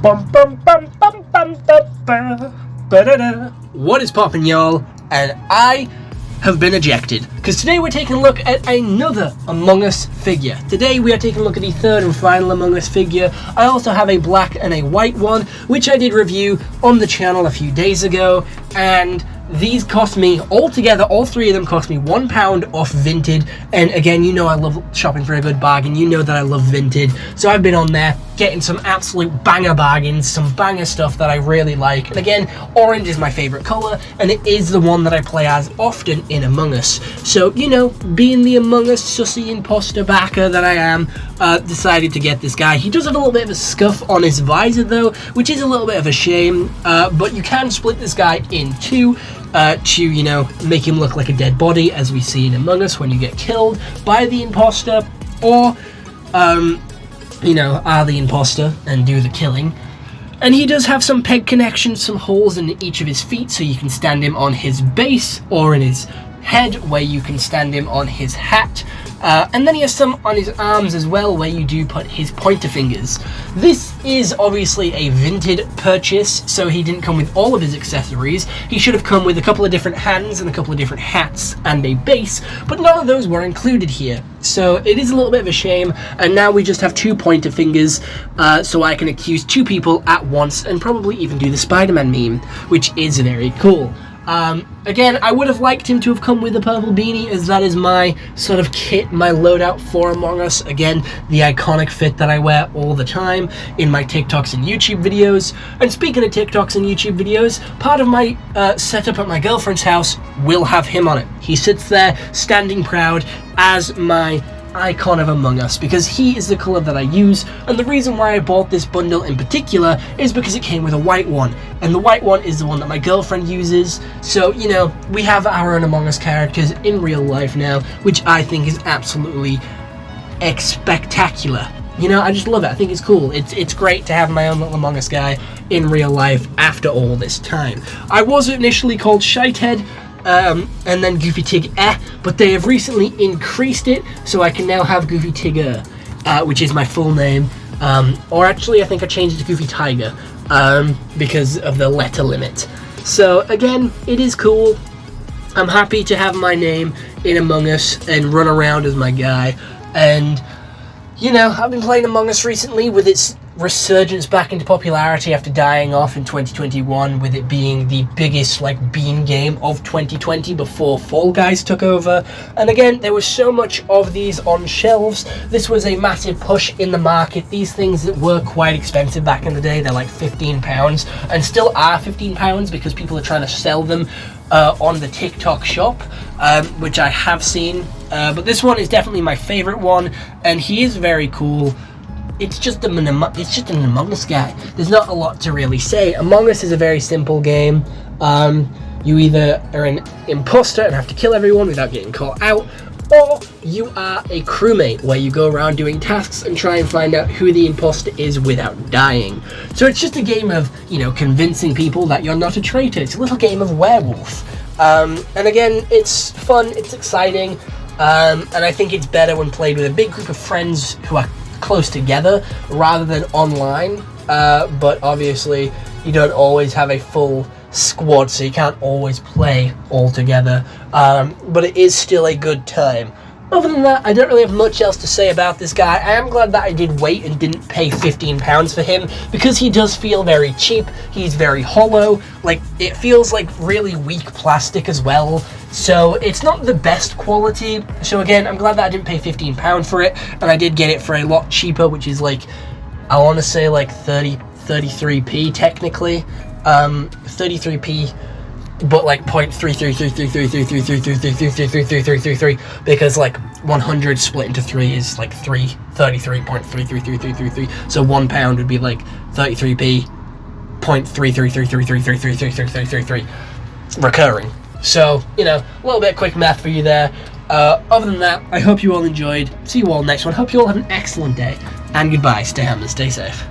What is poppin', y'all? And I have been ejected, because today we're taking a look at another Among Us figure. Today we are taking a look at the third and final Among Us figure. I also have a black and a white one, which I did review on the channel a few days ago, and these cost me, altogether, all three of them cost me £1 off Vinted. And again, you know I love shopping for a good bargain. You know that I love Vinted. So I've been on there getting some absolute banger bargains, some banger stuff that I really like. And again, orange is my favorite color, and it is the one that I play as often in Among Us. So, you know, being the Among Us sussy imposter backer that I am, decided to get this guy. He does have a little bit of a scuff on his visor though, which is a little bit of a shame, but you can split this guy in two to, you know, make him look like a dead body, as we see in Among Us when you get killed by the imposter, or, you know, are the imposter and do the killing. And he does have some peg connections, some holes in each of his feet, so you can stand him on his base or in his head, where you can stand him on his hat. And then he has some on his arms as well, where you do put his pointer fingers. This is obviously a Vinted purchase, so he didn't come with all of his accessories. He should have come with a couple of different hands and a couple of different hats and a base, but none of those were included here. So it is a little bit of a shame, and now we just have 2 pointer fingers, so I can accuse 2 people at once and probably even do the Spider-Man meme, which is very cool. Again, I would have liked him to have come with a purple beanie, as that is my sort of kit, my loadout for Among Us. Again, the iconic fit that I wear all the time in my TikToks and YouTube videos. And speaking of TikToks and YouTube videos, part of my setup at my girlfriend's house will have him on it. He sits there standing proud as my icon of Among Us, because he is the color that I use. And the reason why I bought this bundle in particular is because it came with a white one, and the white one is the one that my girlfriend uses. So, you know, we have our own Among Us characters in real life now, which I think is absolutely spectacular. You know, I just love it. I think it's cool. It's great to have my own little Among Us guy in real life after all this time. I was initially called Shithead, and then Goofy Tig, but they have recently increased it, so I can now have Goofy Tigger, which is my full name, or actually I think I changed it to Goofy Tiger, because of the letter limit. So again, it is cool. I'm happy to have my name in Among Us and run around as my guy, and, you know, I've been playing Among Us recently with its resurgence back into popularity after dying off in 2021, with it being the biggest bean game of 2020 before Fall Guys took over. And again, there was so much of these on shelves. This was a massive push in the market. These things that were quite expensive back in the day, they're like £15, and still are £15 because people are trying to sell them on the TikTok shop, which I have seen, but this one is definitely my favorite one, and he is very cool. It's just an Among Us guy. There's not a lot to really say. Among Us is a very simple game. You either are an imposter and have to kill everyone without getting caught out, or you are a crewmate, where you go around doing tasks and try and find out who the imposter is without dying. So it's just a game of, you know, convincing people that you're not a traitor. It's a little game of werewolf. And again, it's fun, it's exciting, and I think it's better when played with a big group of friends who are close together rather than online, but obviously you don't always have a full squad, so you can't always play all together, but it is still a good time. Other than that, I don't really have much else to say about this guy. I am glad that I did wait and didn't pay £15 for him, because he does feel very cheap. He's very hollow, it feels like really weak plastic as well, so it's not the best quality. So again, I'm glad that I didn't pay £15 for it, and I did get it for a lot cheaper, which is I want to say 33p technically, 33p, but 0.33333333333333, because 100 split into 3 is 33.333333, so £1 would be 33p 0.3333333333 recurring. So, you know, a little bit of quick math for you there. Other than that, I hope you all enjoyed. See you all next one. Hope you all have an excellent day, and goodbye. Stay humble, stay safe.